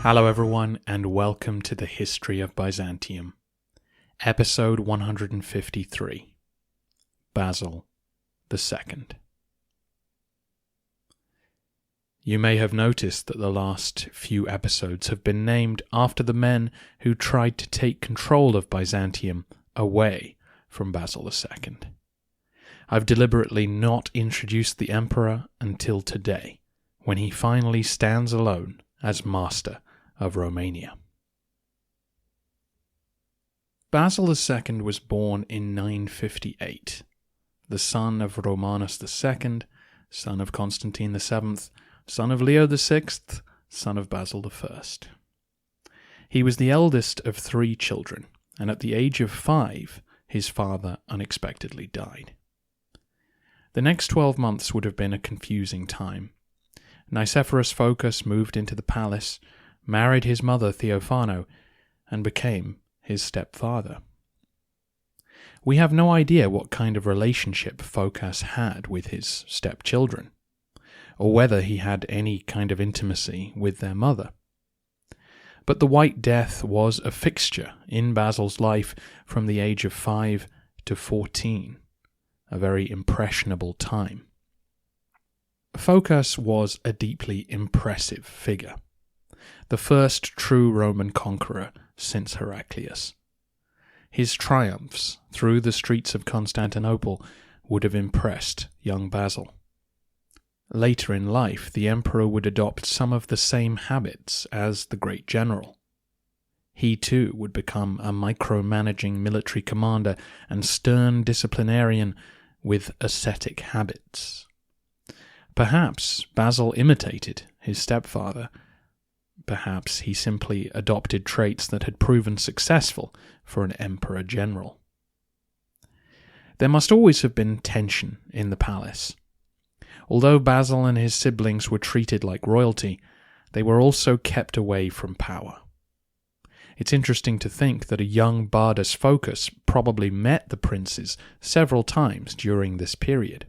Hello everyone, and welcome to the History of Byzantium, episode 153, Basil II. You may have noticed that the last few episodes have been named after the men who tried to take control of Byzantium away from Basil II. I've deliberately not introduced the emperor until today, when he finally stands alone as master of Romania. Basil II was born in 958, the son of Romanus II, son of Constantine VII, son of Leo VI, son of Basil I. He was the eldest of 3 children, and at the age of 5, his father unexpectedly died. The next 12 months would have been a confusing time. Nicephorus Phocas moved into the palace, married his mother Theophano, and became his stepfather. We have no idea what kind of relationship Phocas had with his stepchildren, or whether he had any kind of intimacy with their mother. But the White Death was a fixture in Basil's life from the age of 5 to 14, a very impressionable time. Phocas was a deeply impressive figure, the first true Roman conqueror since Heraclius. His triumphs through the streets of Constantinople would have impressed young Basil. Later in life, the emperor would adopt some of the same habits as the great general. He too would become a micromanaging military commander and stern disciplinarian with ascetic habits. Perhaps Basil imitated his stepfather. Perhaps he simply adopted traits that had proven successful for an emperor-general. There must always have been tension in the palace. Although Basil and his siblings were treated like royalty, they were also kept away from power. It's interesting to think that a young Bardas Phocas probably met the princes several times during this period.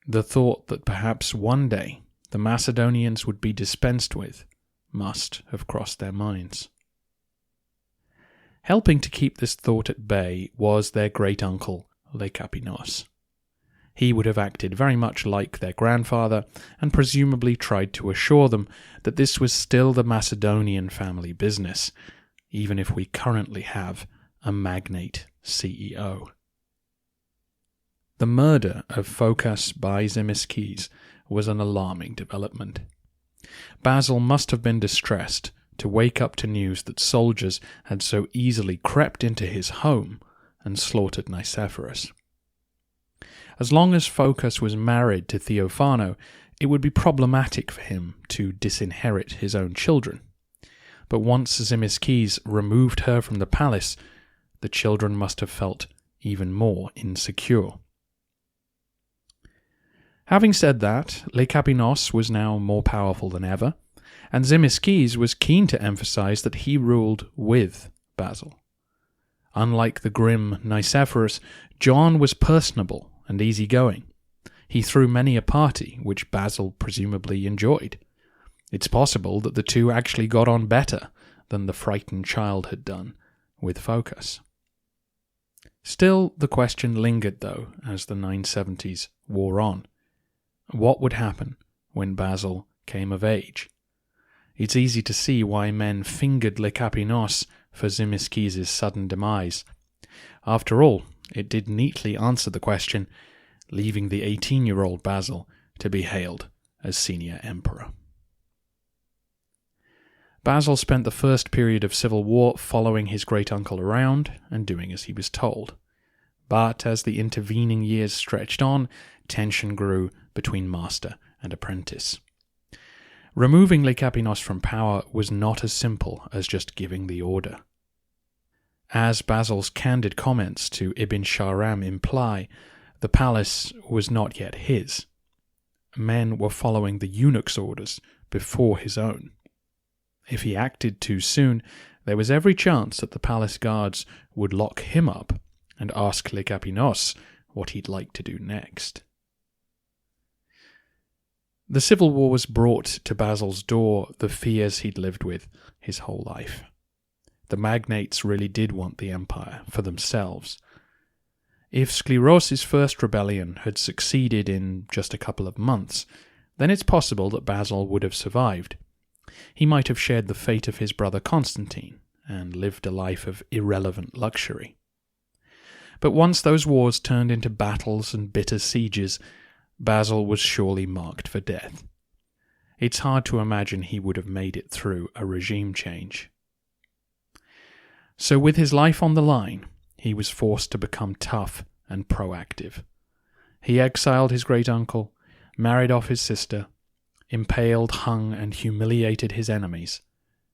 The thought that perhaps one day the Macedonians would be dispensed with must have crossed their minds. Helping to keep this thought at bay was their great-uncle Lekapinos. He would have acted very much like their grandfather and presumably tried to assure them that this was still the Macedonian family business, even if we currently have a magnate CEO. The murder of Phocas by Zimisces was an alarming development. Basil must have been distressed to wake up to news that soldiers had so easily crept into his home and slaughtered Nicephorus. As long as Phocas was married to Theophano, it would be problematic for him to disinherit his own children. But once Zimisces removed her from the palace, the children must have felt even more insecure. Having said that, Lekapinos was now more powerful than ever, and Zimisces was keen to emphasize that he ruled with Basil. Unlike the grim Nicephorus, John was personable and easygoing. He threw many a party, which Basil presumably enjoyed. It's possible that the two actually got on better than the frightened child had done with Phocas. Still, the question lingered, though, as the 970s wore on. What would happen when Basil came of age? It's easy to see why men fingered Lekapinos for Zimisces' sudden demise. After all, it did neatly answer the question, leaving the 18-year-old Basil to be hailed as senior emperor. Basil spent the first period of civil war following his great-uncle around and doing as he was told. But as the intervening years stretched on, tension grew between master and apprentice. Removing Lekapinos from power was not as simple as just giving the order. As Basil's candid comments to Ibn Shahram imply, the palace was not yet his. Men were following the eunuch's orders before his own. If he acted too soon, there was every chance that the palace guards would lock him up and ask Lekapinos what he'd like to do next. The civil wars brought to Basil's door the fears he'd lived with his whole life. The magnates really did want the empire for themselves. If Scleros's first rebellion had succeeded in just a couple of months, then it's possible that Basil would have survived. He might have shared the fate of his brother Constantine and lived a life of irrelevant luxury. But once those wars turned into battles and bitter sieges, Basil was surely marked for death. It's hard to imagine he would have made it through a regime change. So with his life on the line, he was forced to become tough and proactive. He exiled his great-uncle, married off his sister, impaled, hung, and humiliated his enemies,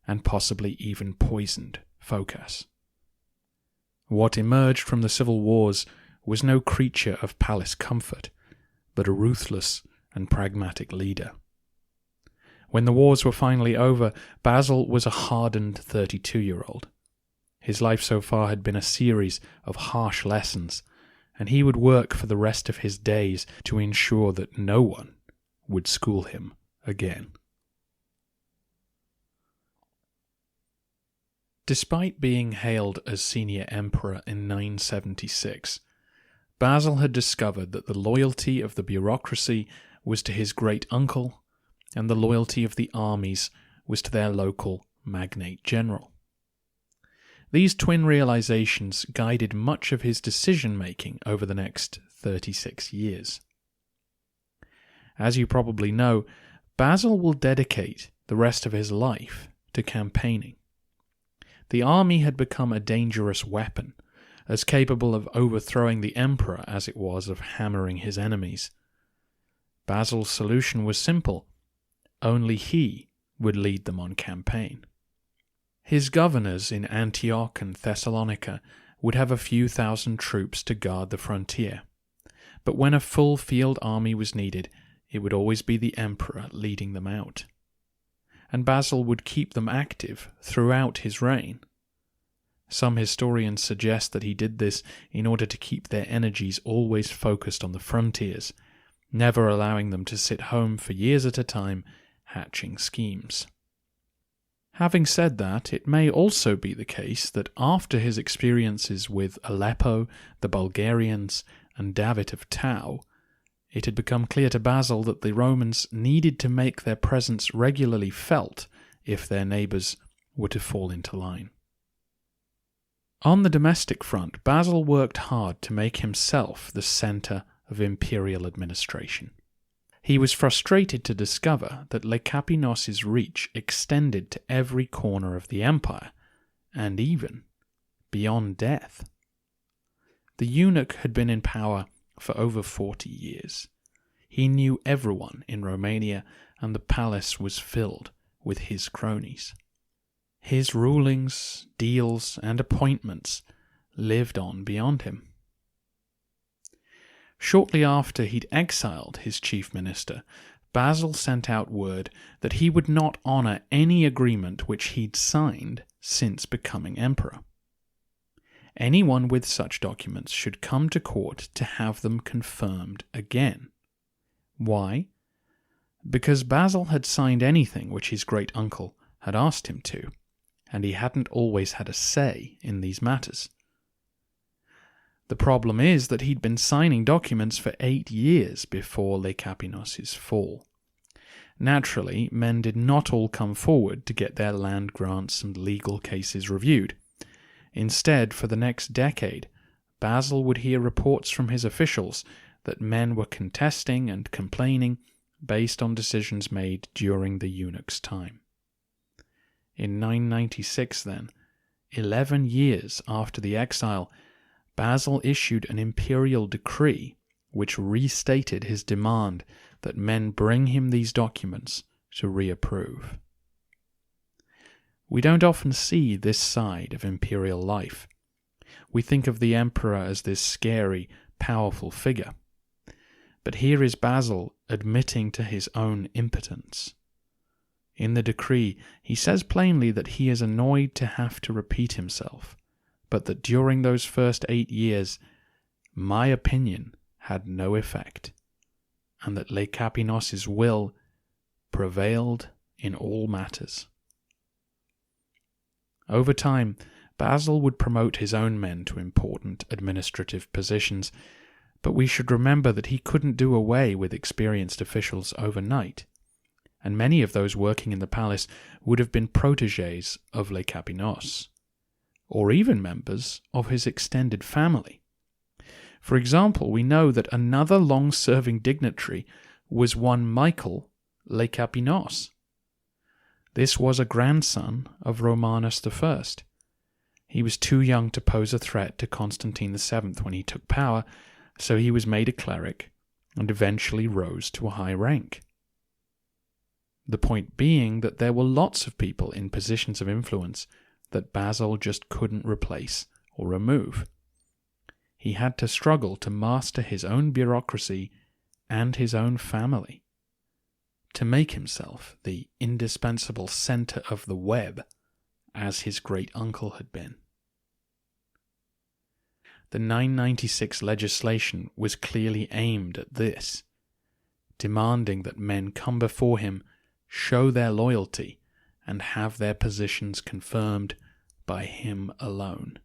and possibly even poisoned Phocas. What emerged from the civil wars was no creature of palace comfort, but a ruthless and pragmatic leader. When the wars were finally over, Basil was a hardened 32-year-old. His life so far had been a series of harsh lessons, and he would work for the rest of his days to ensure that no one would school him again. Despite being hailed as senior emperor in 976, Basil had discovered that the loyalty of the bureaucracy was to his great-uncle, and the loyalty of the armies was to their local magnate general. These twin realizations guided much of his decision-making over the next 36 years. As you probably know, Basil will dedicate the rest of his life to campaigning. The army had become a dangerous weapon, as capable of overthrowing the emperor as it was of hammering his enemies. Basil's solution was simple: only he would lead them on campaign. His governors in Antioch and Thessalonica would have a few thousand troops to guard the frontier, but when a full field army was needed, it would always be the emperor leading them out. And Basil would keep them active throughout his reign. Some historians suggest that he did this in order to keep their energies always focused on the frontiers, never allowing them to sit home for years at a time hatching schemes. Having said that, it may also be the case that after his experiences with Aleppo, the Bulgarians, and David of Tau, it had become clear to Basil that the Romans needed to make their presence regularly felt if their neighbours were to fall into line. On the domestic front, Basil worked hard to make himself the centre of imperial administration. He was frustrated to discover that Lekapinos' reach extended to every corner of the empire, and even beyond death. The eunuch had been in power for over 40 years. He knew everyone in Romania, and the palace was filled with his cronies. His rulings, deals, and appointments lived on beyond him. Shortly after he'd exiled his chief minister, Basil sent out word that he would not honour any agreement which he'd signed since becoming emperor. Anyone with such documents should come to court to have them confirmed again. Why? Because Basil had signed anything which his great-uncle had asked him to, and he hadn't always had a say in these matters. The problem is that he'd been signing documents for 8 years before Lekapinos' fall. Naturally, men did not all come forward to get their land grants and legal cases reviewed. Instead, for the next decade, Basil would hear reports from his officials that men were contesting and complaining based on decisions made during the eunuch's time. In 996, then, 11 years after the exile, Basil issued an imperial decree which restated his demand that men bring him these documents to reapprove. We don't often see this side of imperial life. We think of the emperor as this scary, powerful figure. But here is Basil admitting to his own impotence. In the decree, he says plainly that he is annoyed to have to repeat himself, but that during those first 8 years, my opinion had no effect, and that Lekapinos' will prevailed in all matters. Over time, Basil would promote his own men to important administrative positions, but we should remember that he couldn't do away with experienced officials overnight, and many of those working in the palace would have been protégés of Les Capinos, or even members of his extended family. For example, we know that another long-serving dignitary was one Michael Les Capinos. This was a grandson of Romanus I. He was too young to pose a threat to Constantine VII when he took power, so he was made a cleric and eventually rose to a high rank. The point being that there were lots of people in positions of influence that Basil just couldn't replace or remove. He had to struggle to master his own bureaucracy and his own family, to make himself the indispensable center of the web, as his great-uncle had been. The 996 legislation was clearly aimed at this, demanding that men come before him, show their loyalty, and have their positions confirmed by him alone.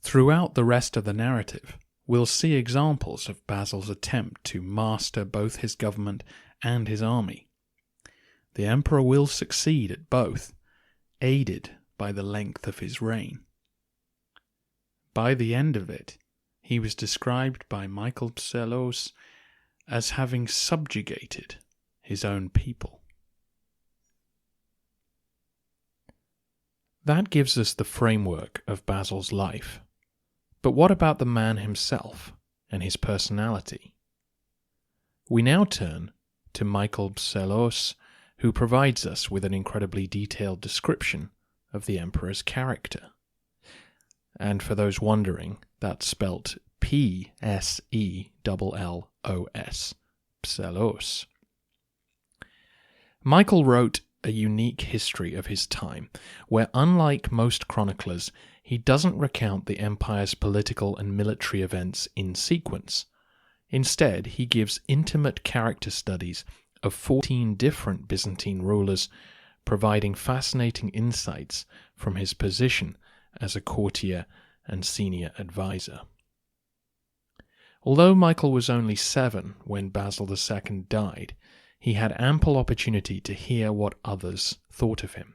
Throughout the rest of the narrative, we'll see examples of Basil's attempt to master both his government and his army. The emperor will succeed at both, aided by the length of his reign. By the end of it, he was described by Michael Psellos as having subjugated his own people. That gives us the framework of Basil's life. But what about the man himself and his personality? We now turn to Michael Psellos, who provides us with an incredibly detailed description of the emperor's character. And for those wondering, that's spelt Psellos, Psellos. Michael wrote a unique history of his time, where unlike most chroniclers, he doesn't recount the empire's political and military events in sequence. Instead, he gives intimate character studies of 14 different Byzantine rulers, providing fascinating insights from his position as a courtier and senior advisor. Although Michael was only 7 when Basil II died, he had ample opportunity to hear what others thought of him.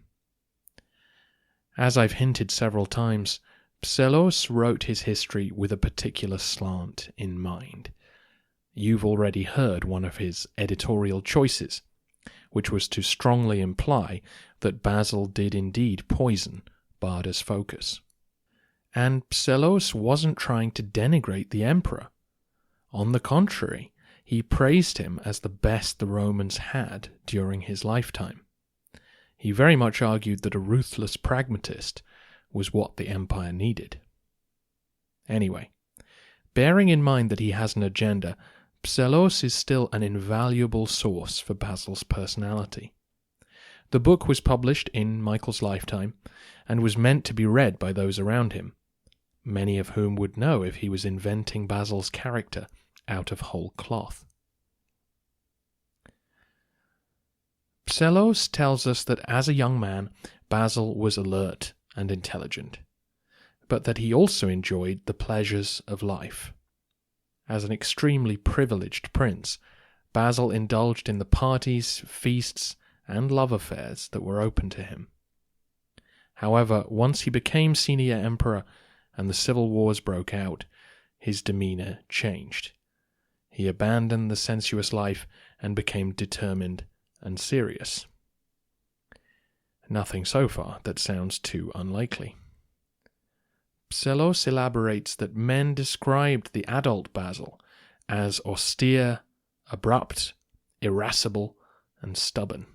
As I've hinted several times, Psellos wrote his history with a particular slant in mind. You've already heard one of his editorial choices, which was to strongly imply that Basil did indeed poison Barda's focus. And Psellos wasn't trying to denigrate the emperor. On the contrary, he praised him as the best the Romans had during his lifetime. He very much argued that a ruthless pragmatist was what the empire needed. Anyway, bearing in mind that he has an agenda, Psellos is still an invaluable source for Basil's personality. The book was published in Michael's lifetime and was meant to be read by those around him, many of whom would know if he was inventing Basil's character out of whole cloth. Psellos tells us that as a young man, Basil was alert and intelligent, but that he also enjoyed the pleasures of life. As an extremely privileged prince, Basil indulged in the parties, feasts, and love affairs that were open to him. However, once he became senior emperor and the civil wars broke out, his demeanor changed. He abandoned the sensuous life and became determined and serious. Nothing so far that sounds too unlikely. Psellos elaborates that men described the adult Basil as austere, abrupt, irascible, and stubborn.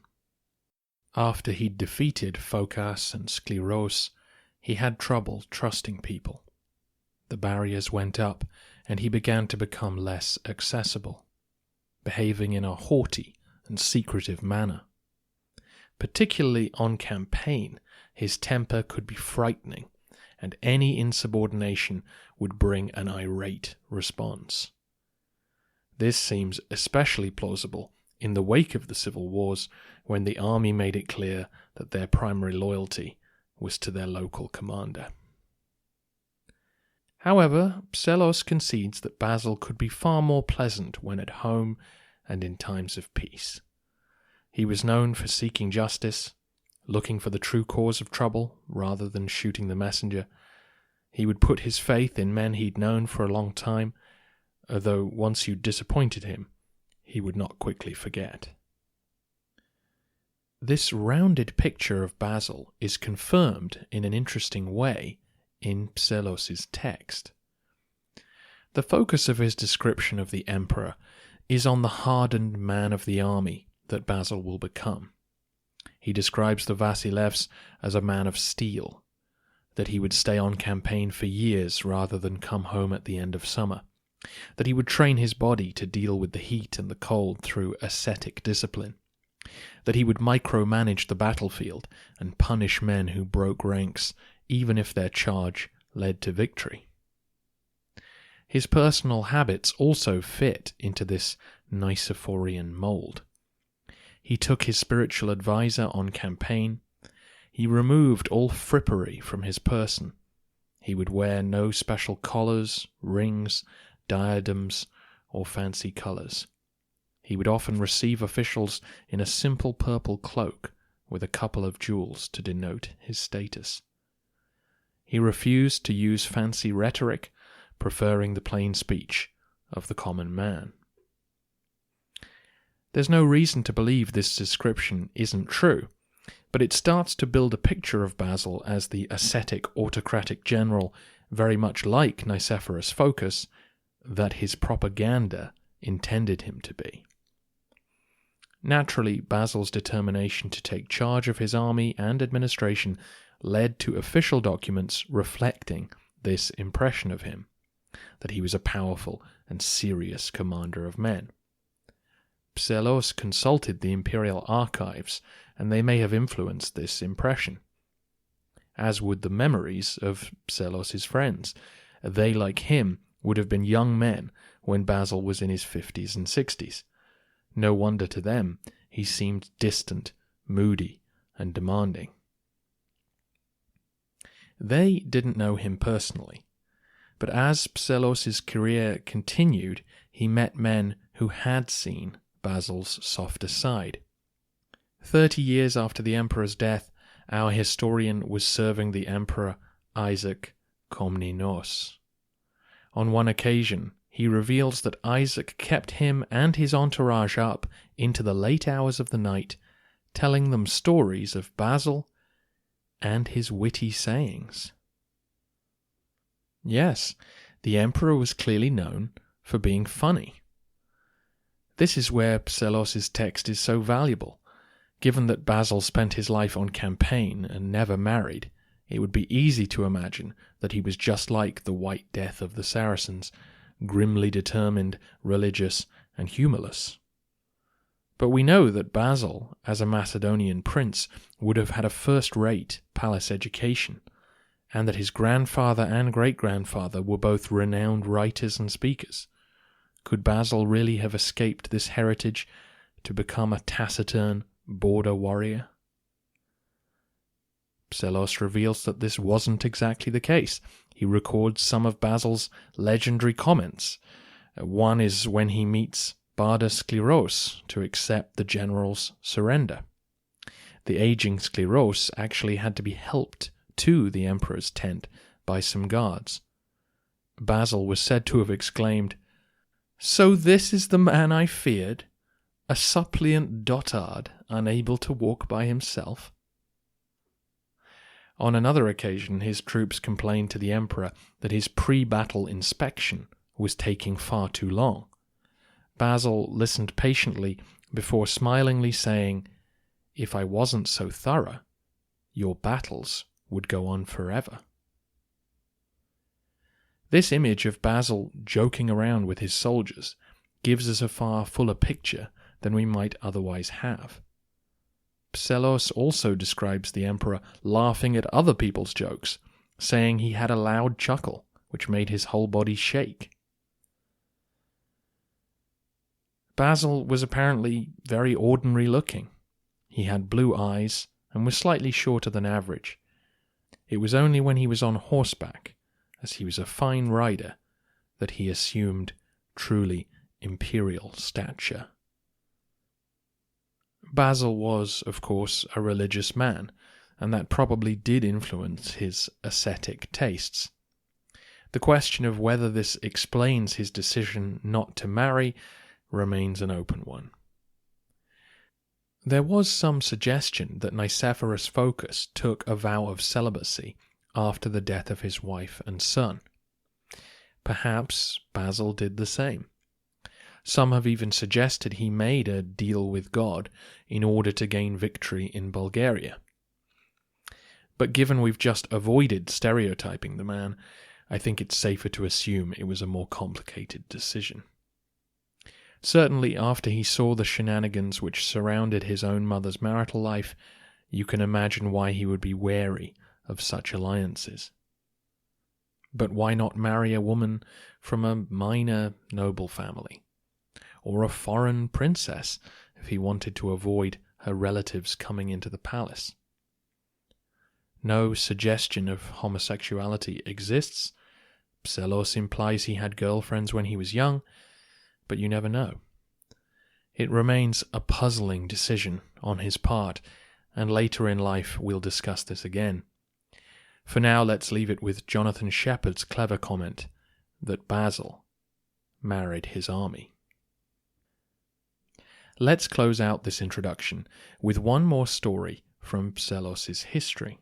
After he'd defeated Phocas and Scleros, he had trouble trusting people. The barriers went up, and he began to become less accessible, behaving in a haughty and secretive manner. Particularly on campaign, his temper could be frightening, and any insubordination would bring an irate response. This seems especially plausible in the wake of the civil wars, when the army made it clear that their primary loyalty was to their local commander. However, Psellos concedes that Basil could be far more pleasant when at home and in times of peace. He was known for seeking justice, looking for the true cause of trouble rather than shooting the messenger. He would put his faith in men he'd known for a long time, although once you'd disappointed him, he would not quickly forget. This rounded picture of Basil is confirmed in an interesting way in Psellos' text. The focus of his description of the emperor is on the hardened man of the army that Basil will become. He describes the Vasilevs as a man of steel, that he would stay on campaign for years rather than come home at the end of summer, that he would train his body to deal with the heat and the cold through ascetic discipline, that he would micromanage the battlefield and punish men who broke ranks, even if their charge led to victory. His personal habits also fit into this Nicephorian mold. He took his spiritual advisor on campaign. He removed all frippery from his person. He would wear no special collars, rings, diadems, or fancy colours. He would often receive officials in a simple purple cloak with a couple of jewels to denote his status. He refused to use fancy rhetoric, preferring the plain speech of the common man. There's no reason to believe this description isn't true, but it starts to build a picture of Basil as the ascetic autocratic general, very much like Nicephorus Phocas, that his propaganda intended him to be. Naturally, Basil's determination to take charge of his army and administration led to official documents reflecting this impression of him, that he was a powerful and serious commander of men. Psellos consulted the imperial archives, and they may have influenced this impression, as would the memories of Psellos' friends. They, like him, would have been young men when Basil was in his 50s and 60s. No wonder to them he seemed distant, moody, and demanding. They didn't know him personally, but as Psellos' career continued, he met men who had seen Basil's softer side. 30 years after the emperor's death, our historian was serving the emperor Isaac Komnenos. On one occasion, he reveals that Isaac kept him and his entourage up into the late hours of the night, telling them stories of Basil and his witty sayings. Yes, the emperor was clearly known for being funny. This is where Psellos' text is so valuable. Given that Basil spent his life on campaign and never married, it would be easy to imagine that he was just like the White Death of the Saracens, grimly determined, religious, and humorless. But we know that Basil, as a Macedonian prince, would have had a first-rate palace education, and that his grandfather and great-grandfather were both renowned writers and speakers. Could Basil really have escaped this heritage to become a taciturn border warrior? Psellos reveals that this wasn't exactly the case. He records some of Basil's legendary comments. One is when he meets Barda Skleros to accept the general's surrender. The aging Skleros actually had to be helped to the emperor's tent by some guards. Basil was said to have exclaimed, "So this is the man I feared, a suppliant dotard unable to walk by himself?" On another occasion, his troops complained to the emperor that his pre-battle inspection was taking far too long. Basil listened patiently before smilingly saying, "If I wasn't so thorough, your battles would go on forever." This image of Basil joking around with his soldiers gives us a far fuller picture than we might otherwise have. Psellos also describes the emperor laughing at other people's jokes, saying he had a loud chuckle which made his whole body shake. Basil was apparently very ordinary looking. He had blue eyes and was slightly shorter than average. It was only when he was on horseback, as he was a fine rider, that he assumed truly imperial stature. Basil was, of course, a religious man, and that probably did influence his ascetic tastes. The question of whether this explains his decision not to marry remains an open one. There was some suggestion that Nicephorus Phocas took a vow of celibacy after the death of his wife and son. Perhaps Basil did the same. Some have even suggested he made a deal with God in order to gain victory in Bulgaria. But given we've just avoided stereotyping the man, I think it's safer to assume it was a more complicated decision. Certainly, after he saw the shenanigans which surrounded his own mother's marital life, you can imagine why he would be wary of such alliances. But why not marry a woman from a minor noble family? Or a foreign princess, if he wanted to avoid her relatives coming into the palace? No suggestion of homosexuality exists. Psellos implies he had girlfriends when he was young, but you never know. It remains a puzzling decision on his part, and later in life we'll discuss this again. For now, let's leave it with Jonathan Shepherd's clever comment that Basil married his army. Let's close out this introduction with one more story from Psellos' history.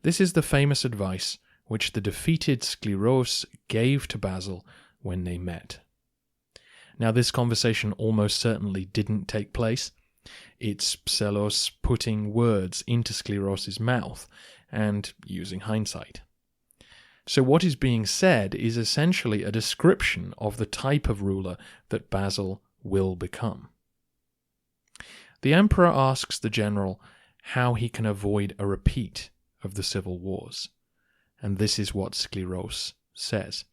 This is the famous advice which the defeated Skleros gave to Basil when they met. Now, this conversation almost certainly didn't take place. It's Psellos putting words into Skleros' mouth and using hindsight. So what is being said is essentially a description of the type of ruler that Basil will become. The emperor asks the general how he can avoid a repeat of the civil wars, and this is what Skleros says.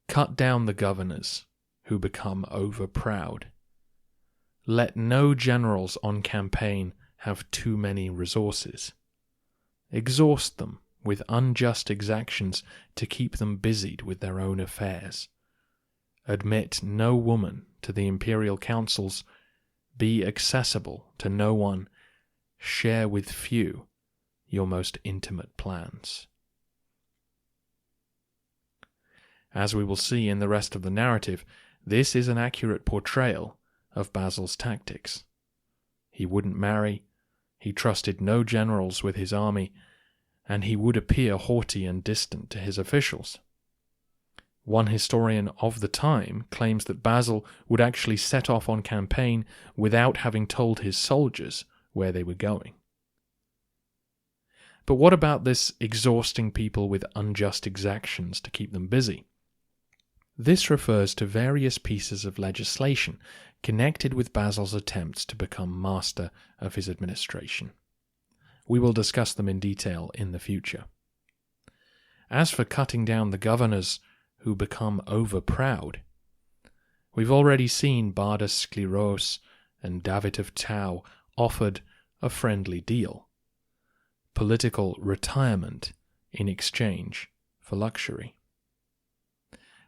Cut down the governors who become overproud. Let no generals on campaign have too many resources. Exhaust them with unjust exactions to keep them busied with their own affairs. Admit no woman to the imperial councils. Be accessible to no one. Share with few your most intimate plans. As we will see in the rest of the narrative, this is an accurate portrayal of Basil's tactics. He wouldn't marry, he trusted no generals with his army, and he would appear haughty and distant to his officials. One historian of the time claims that Basil would actually set off on campaign without having told his soldiers where they were going. But what about this exhausting people with unjust exactions to keep them busy? This refers to various pieces of legislation connected with Basil's attempts to become master of his administration. We will discuss them in detail in the future. As for cutting down the governors who become overproud, we've already seen Bardas Skleros and David of Tau offered a friendly deal: political retirement in exchange for luxury.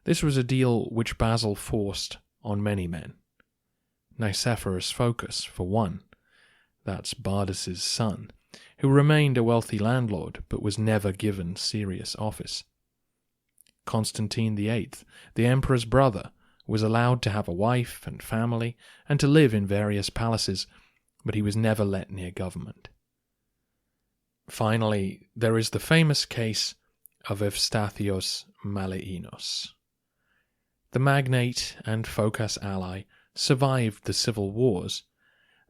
This was a deal which Basil forced on many men. Nicephorus Phocas, for one, that's Bardas' son, who remained a wealthy landlord but was never given serious office. Constantine VIII, the emperor's brother, was allowed to have a wife and family and to live in various palaces, but he was never let near government. Finally, there is the famous case of Evstathios Malainos. The magnate and Phocas ally survived the civil wars,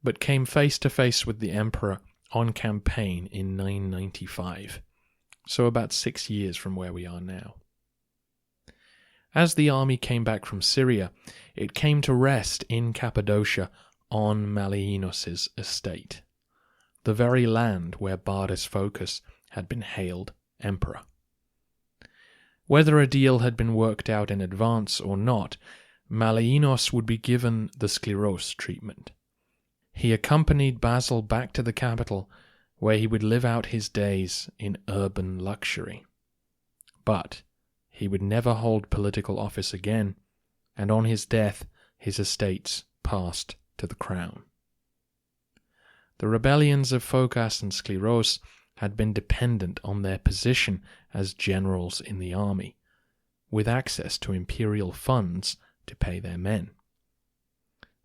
but came face to face with the emperor on campaign in 995, so about 6 years from where we are now. As the army came back from Syria, it came to rest in Cappadocia on Malainos' estate, the very land where Bardas Phocas had been hailed emperor. Whether a deal had been worked out in advance or not, Malainos would be given the sclerose treatment. He accompanied Basil back to the capital, where he would live out his days in urban luxury. But he would never hold political office again, and on his death his estates passed to the crown. The rebellions of Phocas and Sclerose had been dependent on their position as generals in the army, with access to imperial funds to pay their men.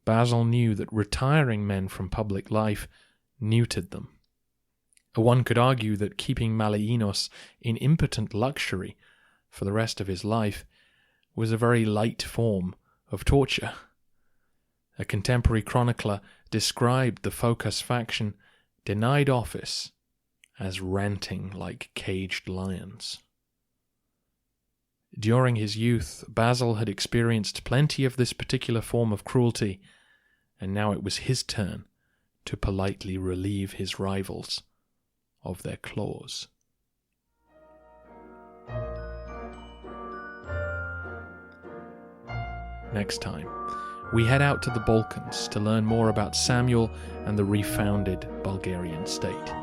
Basil knew that retiring men from public life neutered them. One could argue that keeping Malainos in impotent luxury for the rest of his life was a very light form of torture. A contemporary chronicler described the Phocas faction, denied office, as ranting like caged lions. During his youth, Basil had experienced plenty of this particular form of cruelty, and now it was his turn to politely relieve his rivals of their claws. Next time, we head out to the Balkans to learn more about Samuel and the refounded Bulgarian state.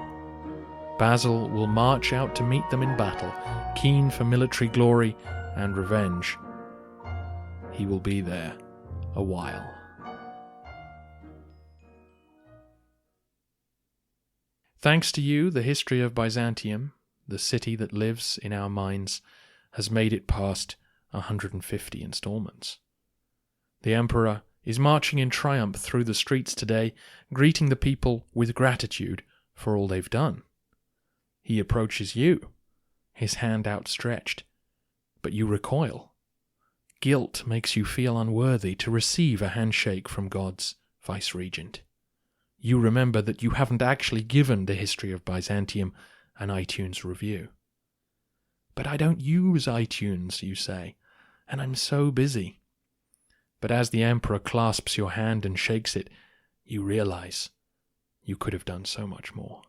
Basil will march out to meet them in battle, keen for military glory and revenge. He will be there a while. Thanks to you, the history of Byzantium, the city that lives in our minds, has made it past 150 installments. The Emperor is marching in triumph through the streets today, greeting the people with gratitude for all they've done. He approaches you, his hand outstretched, but you recoil. Guilt makes you feel unworthy to receive a handshake from God's vice-regent. You remember that you haven't actually given the history of Byzantium an iTunes review. But I don't use iTunes, you say, and I'm so busy. But as the Emperor clasps your hand and shakes it, you realize you could have done so much more.